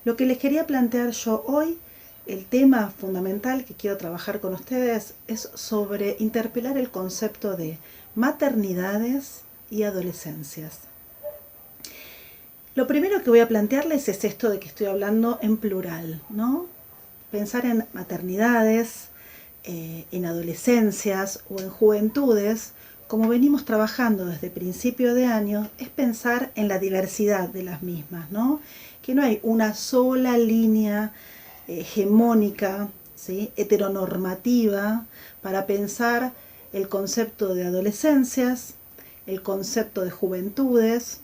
Lo que les quería plantear yo hoy, el tema fundamental que quiero trabajar con ustedes es sobre interpelar el concepto de maternidades y adolescencias. Lo primero que voy a plantearles es esto de que estoy hablando en plural, ¿no? Pensar en maternidades, en adolescencias o en juventudes, como venimos trabajando desde principio de año, es pensar en la diversidad de las mismas, ¿no? Que no hay una sola línea hegemónica, ¿sí? Heteronormativa, para pensar el concepto de adolescencias, el concepto de juventudes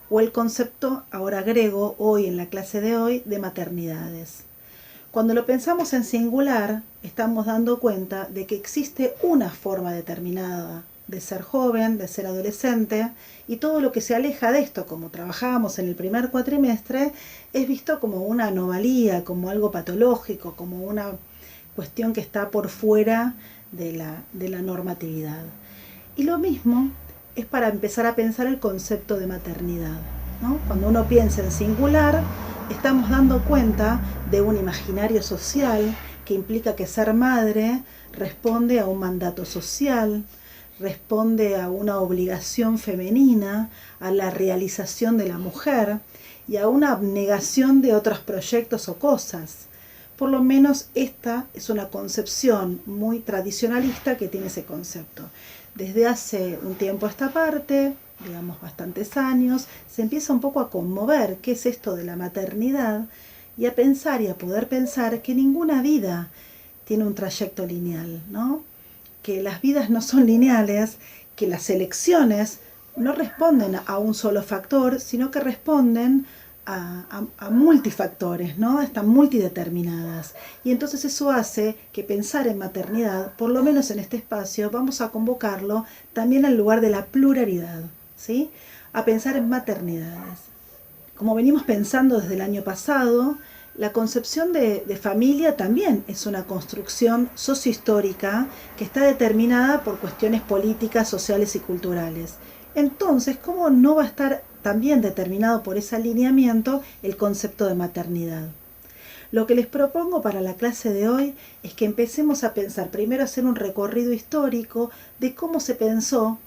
o el concepto, ahora agrego hoy en la clase de hoy, de maternidades. Cuando lo pensamos en singular, estamos dando cuenta de que existe una forma determinada de ser joven, de ser adolescente, y todo lo que se aleja de esto, como trabajábamos en el primer cuatrimestre, es visto como una anomalía, como algo patológico, como una cuestión que está por fuera de la normatividad. Y lo mismo es para empezar a pensar el concepto de maternidad, ¿no? Cuando uno piensa en singular, estamos dando cuenta de un imaginario social que implica que ser madre responde a un mandato social, responde a una obligación femenina, a la realización de la mujer y a una abnegación de otros proyectos o cosas. Por lo menos esta es una concepción muy tradicionalista que tiene ese concepto. Desde hace un tiempo a esta parte, digamos bastantes años, se empieza un poco a conmover qué es esto de la maternidad y a pensar y a poder pensar que ninguna vida tiene un trayecto lineal, ¿no? Que las vidas no son lineales, que las elecciones no responden a un solo factor, sino que responden a multifactores, ¿no? Están multideterminadas. Y entonces eso hace que pensar en maternidad, por lo menos en este espacio, vamos a convocarlo también al lugar de la pluralidad, ¿sí? A pensar en maternidades. Como venimos pensando desde el año pasado, la concepción de familia también es una construcción sociohistórica que está determinada por cuestiones políticas, sociales y culturales. Entonces, ¿cómo no va a estar también determinado por ese alineamiento el concepto de maternidad? Lo que les propongo para la clase de hoy es que empecemos a pensar, primero a hacer un recorrido histórico de cómo se pensó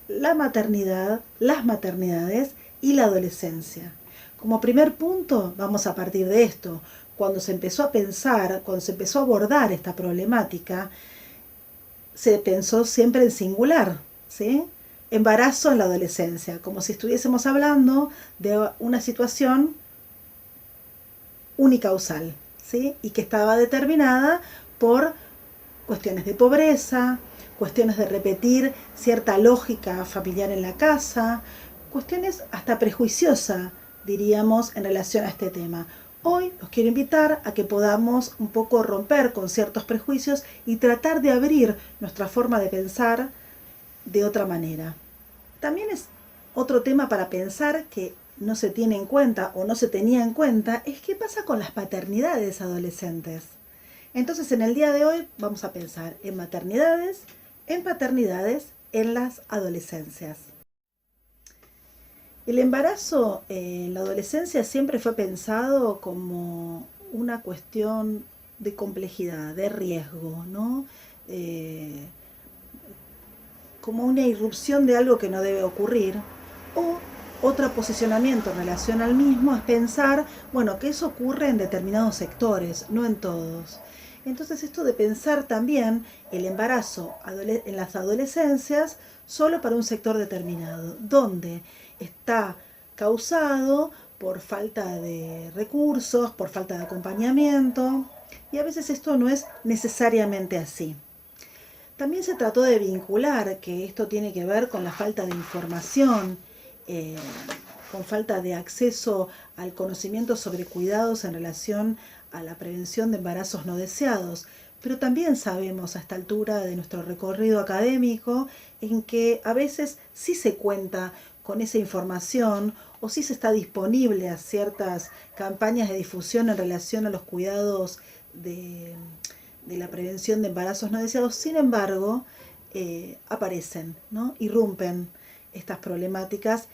la maternidad, las maternidades y la adolescencia. Como primer punto, vamos a partir de esto. Cuando se empezó a pensar, cuando se empezó a abordar esta problemática, se pensó siempre en singular, ¿sí? Embarazo en la adolescencia, como si estuviésemos hablando de una situación unicausal, ¿sí? Y que estaba determinada por cuestiones de pobreza, cuestiones de repetir cierta lógica familiar en la casa, cuestiones hasta prejuiciosas, diríamos, en relación a este tema. Hoy los quiero invitar a que podamos un poco romper con ciertos prejuicios y tratar de abrir nuestra forma de pensar de otra manera. También es otro tema para pensar que no se tiene en cuenta o no se tenía en cuenta, es qué pasa con las paternidades adolescentes. Entonces en el día de hoy vamos a pensar en maternidades, en paternidades, en las adolescencias. El embarazo en la adolescencia siempre fue pensado como una cuestión de complejidad, de riesgo, ¿no? Como una irrupción de algo que no debe ocurrir, o otro posicionamiento en relación al mismo es pensar, bueno, que eso ocurre en determinados sectores, no en todos. Entonces esto de pensar también el embarazo en las adolescencias solo para un sector determinado, donde está causado por falta de recursos, por falta de acompañamiento, y a veces esto no es necesariamente así. También se trató de vincular que esto tiene que ver con la falta de información, eh, con falta de acceso al conocimiento sobre cuidados en relación a la prevención de embarazos no deseados. Pero también sabemos a esta altura de nuestro recorrido académico en que a veces sí se cuenta con esa información o sí se está disponible a ciertas campañas de difusión en relación a los cuidados de la prevención de embarazos no deseados. Sin embargo, aparecen, ¿no? Irrumpen estas problemáticas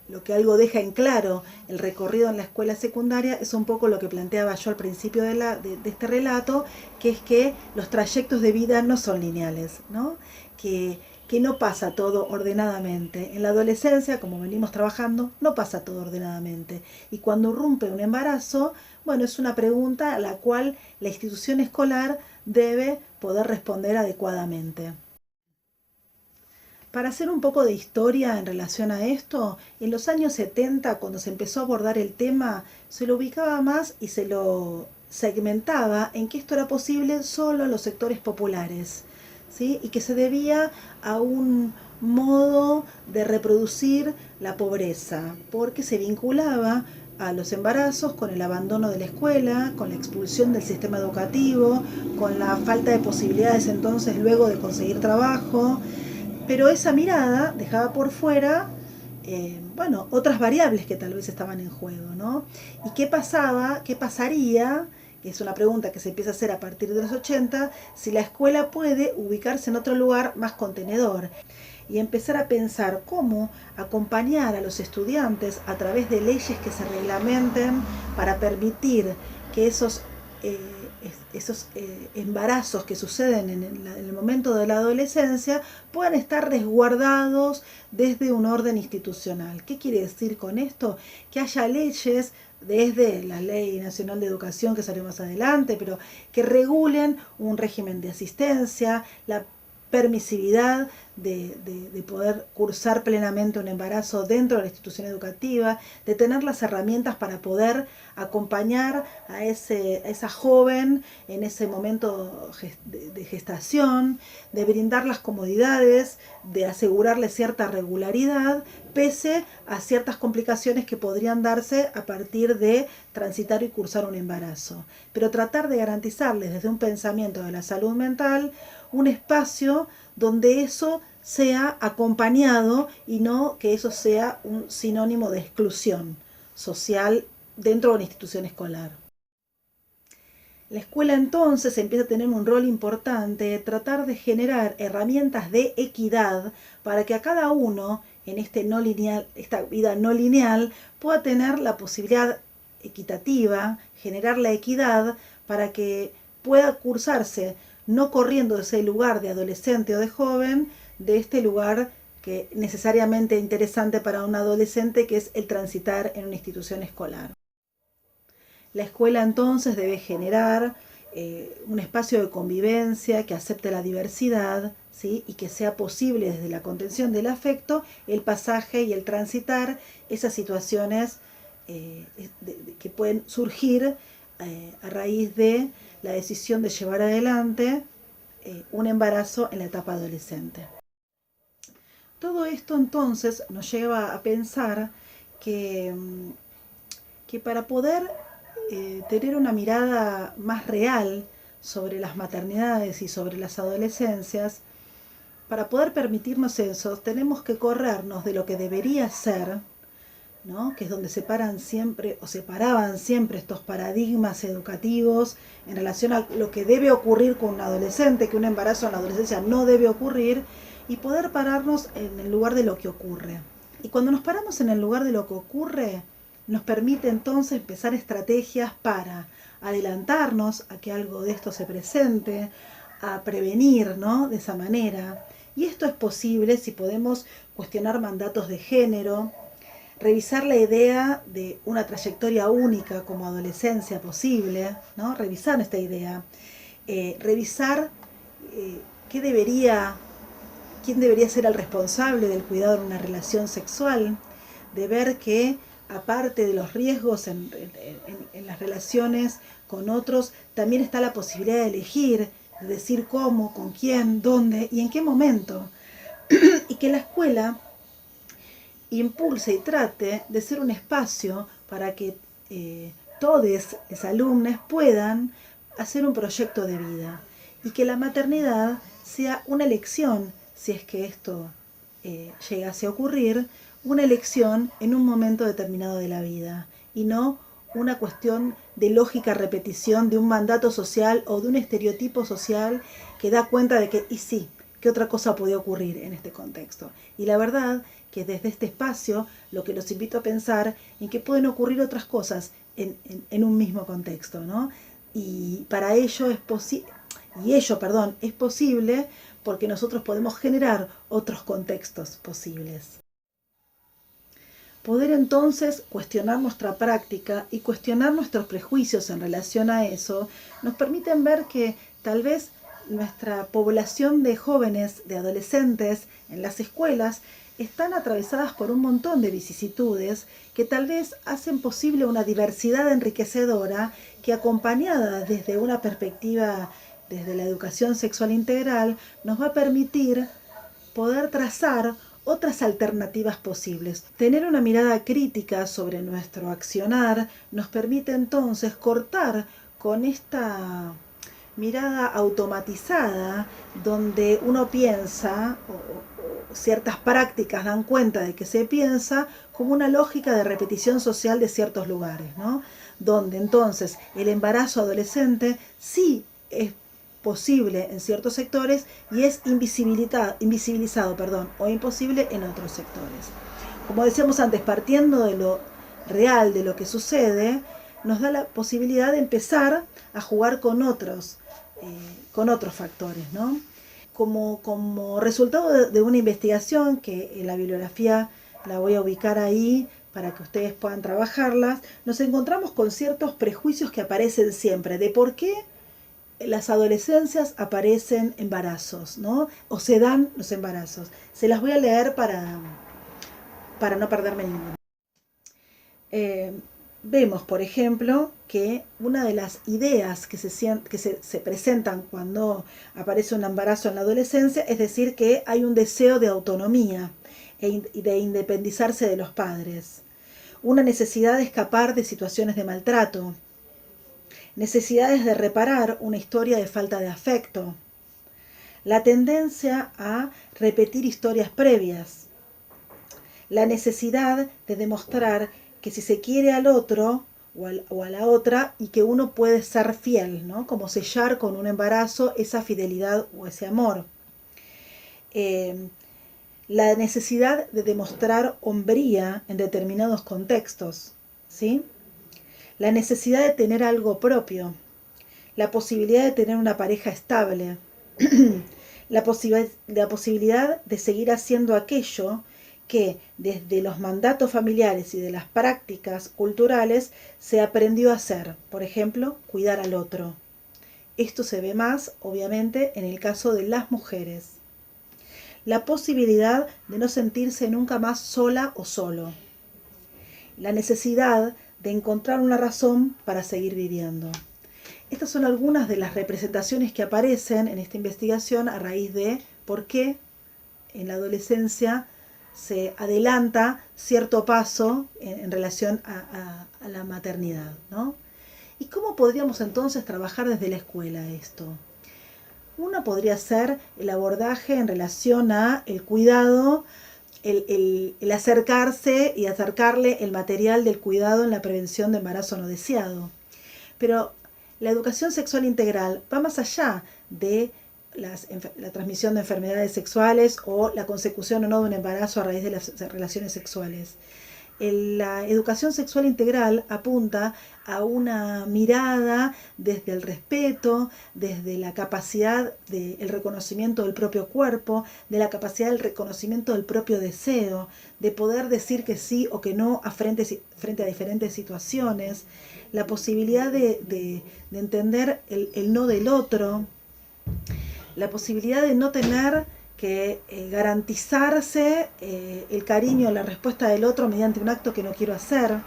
lo que algo deja en claro el recorrido en la escuela secundaria es un poco lo que planteaba yo al principio de este relato, que es que los trayectos de vida no son lineales, ¿no? Que no pasa todo ordenadamente. En la adolescencia, como venimos trabajando, no pasa todo ordenadamente. Y cuando irrumpe un embarazo, bueno, es una pregunta a la cual la institución escolar debe poder responder adecuadamente. Para hacer un poco de historia en relación a esto, en los años 70, cuando se empezó a abordar el tema, se lo ubicaba más y se lo segmentaba en que esto era posible solo en los sectores populares, ¿sí? Y que se debía a un modo de reproducir la pobreza, porque se vinculaba a los embarazos con el abandono de la escuela, con la expulsión del sistema educativo, con la falta de posibilidades entonces luego de conseguir trabajo. Pero esa mirada dejaba por fuera, bueno, otras variables que tal vez estaban en juego, ¿no? ¿Y qué pasaba, qué pasaría? Que es una pregunta que se empieza a hacer a partir de los 80, si la escuela puede ubicarse en otro lugar más contenedor y empezar a pensar cómo acompañar a los estudiantes a través de leyes que se reglamenten para permitir que esos embarazos que suceden en el momento de la adolescencia puedan estar resguardados desde un orden institucional. ¿Qué quiere decir con esto? Que haya leyes desde la Ley Nacional de Educación que salió más adelante, pero que regulen un régimen de asistencia, la permisividad de poder cursar plenamente un embarazo dentro de la institución educativa, de tener las herramientas para poder acompañar a esa joven en ese momento de gestación, de brindar las comodidades, de asegurarle cierta regularidad, pese a ciertas complicaciones que podrían darse a partir de transitar y cursar un embarazo. Pero tratar de garantizarles desde un pensamiento de la salud mental un espacio donde eso sea acompañado y no que eso sea un sinónimo de exclusión social dentro de una institución escolar. La escuela entonces empieza a tener un rol importante, tratar de generar herramientas de equidad para que a cada uno en esta vida no lineal pueda tener la posibilidad equitativa, generar la equidad para que pueda cursarse no corriendo de ese lugar de adolescente o de joven, de este lugar que necesariamente es interesante para un adolescente, que es el transitar en una institución escolar. La escuela entonces debe generar un espacio de convivencia que acepte la diversidad, ¿sí? Y que sea posible desde la contención del afecto el pasaje y el transitar esas situaciones que pueden surgir a raíz de la decisión de llevar adelante un embarazo en la etapa adolescente. Todo esto entonces nos lleva a pensar que, que para poder tener una mirada más real sobre las maternidades y sobre las adolescencias, para poder permitirnos eso, tenemos que corrernos de lo que debería ser, ¿no? Que es donde separaban siempre estos paradigmas educativos en relación a lo que debe ocurrir con un adolescente, que un embarazo en la adolescencia no debe ocurrir, y poder pararnos en el lugar de lo que ocurre. Y cuando nos paramos en el lugar de lo que ocurre, nos permite entonces empezar estrategias para adelantarnos a que algo de esto se presente, a prevenir, ¿no? De esa manera. Y esto es posible si podemos cuestionar mandatos de género, revisar la idea de una trayectoria única como adolescencia posible, ¿no? Revisar esta idea, revisar quién debería ser el responsable del cuidado de una relación sexual, de ver que aparte de los riesgos en las relaciones con otros, también está la posibilidad de elegir, de decir cómo, con quién, dónde y en qué momento. Y que la escuela impulse y trate de ser un espacio para que todos los alumnos puedan hacer un proyecto de vida y que la maternidad sea una elección, si es que esto llegase a ocurrir, una elección en un momento determinado de la vida y no una cuestión de lógica repetición de un mandato social o de un estereotipo social que da cuenta de que, y sí, qué otra cosa podía ocurrir en este contexto. Y la verdad que desde este espacio lo que los invito a pensar en que pueden ocurrir otras cosas en un mismo contexto, ¿no? Y para ello es posible porque nosotros podemos generar otros contextos posibles. Poder entonces cuestionar nuestra práctica y cuestionar nuestros prejuicios en relación a eso nos permiten ver que tal vez nuestra población de jóvenes, de adolescentes en las escuelas están atravesadas por un montón de vicisitudes que tal vez hacen posible una diversidad enriquecedora que, acompañada desde una perspectiva desde la educación sexual integral, nos va a permitir poder trazar otras alternativas posibles. Tener una mirada crítica sobre nuestro accionar nos permite entonces cortar con esta mirada automatizada donde uno piensa o ciertas prácticas dan cuenta de que se piensa como una lógica de repetición social de ciertos lugares, ¿no? Donde entonces el embarazo adolescente sí es posible en ciertos sectores y es invisibilizado o imposible en otros sectores. Como decíamos antes, partiendo de lo real, de lo que sucede, nos da la posibilidad de empezar a jugar con otros factores, ¿no? Como resultado de una investigación que en la bibliografía la voy a ubicar ahí para que ustedes puedan trabajarlas, nos encontramos con ciertos prejuicios que aparecen siempre de por qué las adolescencias aparecen embarazos, ¿no? O se dan los embarazos. Se las voy a leer para no perderme ninguno. Vemos, por ejemplo, que una de las ideas que se presentan cuando aparece un embarazo en la adolescencia es decir que hay un deseo de autonomía y de independizarse de los padres, una necesidad de escapar de situaciones de maltrato, necesidades de reparar una historia de falta de afecto, la tendencia a repetir historias previas, la necesidad de demostrar que si se quiere al otro o a la otra y que uno puede ser fiel, ¿no? Como sellar con un embarazo esa fidelidad o ese amor. La necesidad de demostrar hombría en determinados contextos, ¿sí? La necesidad de tener algo propio, la posibilidad de tener una pareja estable, la posibilidad de seguir haciendo aquello que desde los mandatos familiares y de las prácticas culturales se aprendió a hacer, por ejemplo, cuidar al otro. Esto se ve más, obviamente, en el caso de las mujeres. La posibilidad de no sentirse nunca más sola o solo. La necesidad de encontrar una razón para seguir viviendo. Estas son algunas de las representaciones que aparecen en esta investigación a raíz de por qué en la adolescencia se adelanta cierto paso en relación a la maternidad, ¿no? ¿Y cómo podríamos entonces trabajar desde la escuela esto? Uno podría ser el abordaje en relación a el cuidado, el acercarse y acercarle el material del cuidado en la prevención de embarazo no deseado. Pero la educación sexual integral va más allá de la transmisión de enfermedades sexuales o la consecución o no de un embarazo a raíz de las relaciones sexuales. La educación sexual integral apunta a una mirada desde el respeto, desde la capacidad del reconocimiento del propio cuerpo, de la capacidad del reconocimiento del propio deseo, de poder decir que sí o que no frente a diferentes situaciones, la posibilidad de entender el no del otro, la posibilidad de no tener que garantizarse el cariño, la respuesta del otro mediante un acto que no quiero hacer.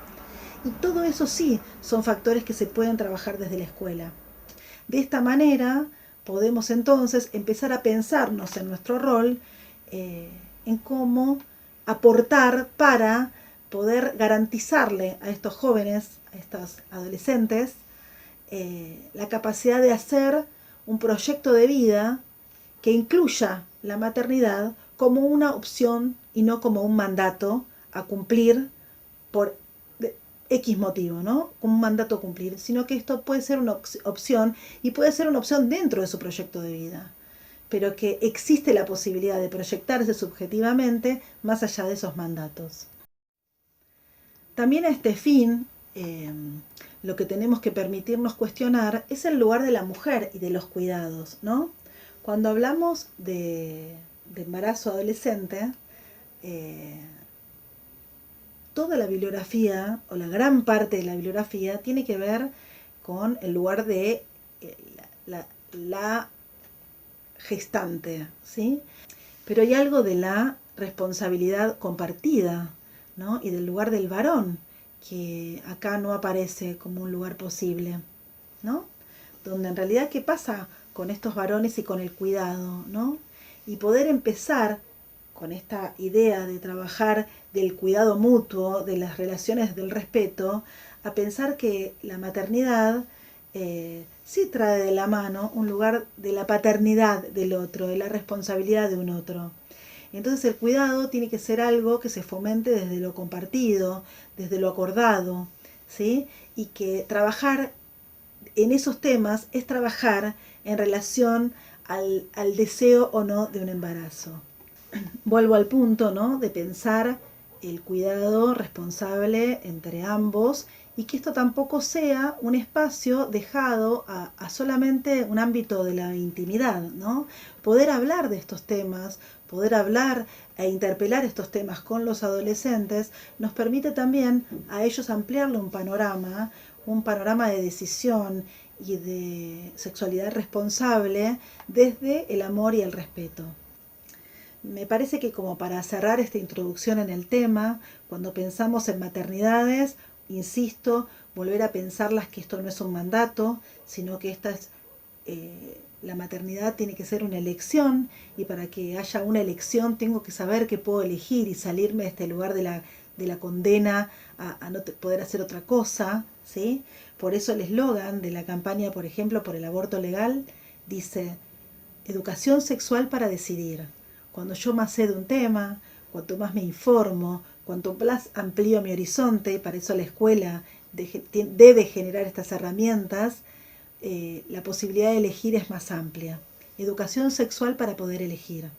Y todo eso sí son factores que se pueden trabajar desde la escuela. De esta manera podemos entonces empezar a pensarnos en nuestro rol, en cómo aportar para poder garantizarle a estos jóvenes, a estos adolescentes, la capacidad de hacer un proyecto de vida que incluya la maternidad como una opción y no como un mandato a cumplir por X motivo, ¿no? Como un mandato a cumplir, sino que esto puede ser una opción y puede ser una opción dentro de su proyecto de vida. pero que existe la posibilidad de proyectarse subjetivamente más allá de esos mandatos. También a este fin, lo que tenemos que permitirnos cuestionar es el lugar de la mujer y de los cuidados, ¿no? Cuando hablamos de embarazo adolescente, toda la bibliografía, o la gran parte de la bibliografía, tiene que ver con el lugar de la gestante, ¿sí? Pero hay algo de la responsabilidad compartida, ¿no? Y del lugar del varón, que acá no aparece como un lugar posible, ¿no? Donde en realidad, ¿qué pasa con estos varones y con el cuidado, ¿no? Y poder empezar con esta idea de trabajar del cuidado mutuo, de las relaciones del respeto, a pensar que la maternidad sí trae de la mano un lugar de la paternidad del otro, de la responsabilidad de un otro. Entonces el cuidado tiene que ser algo que se fomente desde lo compartido, desde lo acordado, ¿sí? Y que trabajar en esos temas es trabajar en relación al deseo o no de un embarazo. Vuelvo al punto, ¿no? De pensar el cuidado responsable entre ambos y que esto tampoco sea un espacio dejado a solamente un ámbito de la intimidad, ¿no? Poder hablar de estos temas, poder hablar e interpelar estos temas con los adolescentes nos permite también a ellos ampliarle un panorama de decisión y de sexualidad responsable desde el amor y el respeto. Me parece que como para cerrar esta introducción en el tema, cuando pensamos en maternidades, insisto, volver a pensarlas que esto no es un mandato, sino que la maternidad tiene que ser una elección, y para que haya una elección tengo que saber que puedo elegir y salirme de este lugar de la condena a no poder hacer otra cosa, ¿sí? Por eso el eslogan de la campaña, por ejemplo, por el aborto legal, dice: educación sexual para decidir. Cuando yo más sé de un tema, cuanto más me informo, cuanto más amplío mi horizonte, para eso la escuela debe generar estas herramientas, la posibilidad de elegir es más amplia. Educación sexual para poder elegir.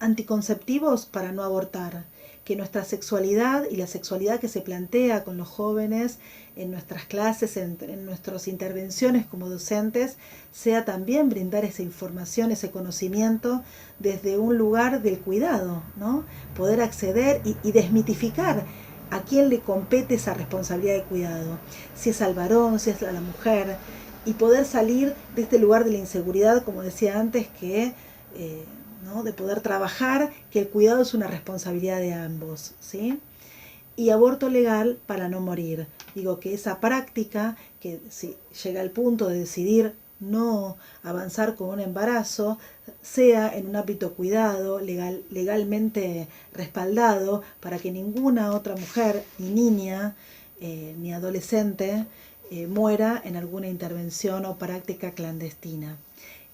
Anticonceptivos para no abortar. Que nuestra sexualidad y la sexualidad que se plantea con los jóvenes en nuestras clases, en nuestras intervenciones como docentes, sea también brindar esa información, ese conocimiento desde un lugar del cuidado, ¿no? Poder acceder y desmitificar a quién le compete esa responsabilidad de cuidado, si es al varón, si es a la mujer, y poder salir de este lugar de la inseguridad, como decía antes, que ¿no? De poder trabajar, que el cuidado es una responsabilidad de ambos, ¿sí? Y aborto legal para no morir. Digo que esa práctica, que si llega al punto de decidir no avanzar con un embarazo, sea en un ámbito cuidado, legalmente respaldado, para que ninguna otra mujer, ni niña, ni adolescente, muera en alguna intervención o práctica clandestina.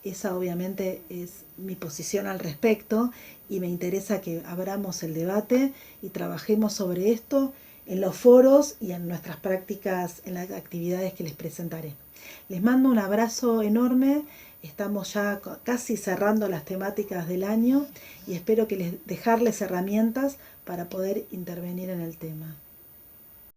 Esa obviamente es mi posición al respecto y me interesa que abramos el debate y trabajemos sobre esto en los foros y en nuestras prácticas, en las actividades que les presentaré. Les mando un abrazo enorme, estamos ya casi cerrando las temáticas del año y espero que dejarles herramientas para poder intervenir en el tema.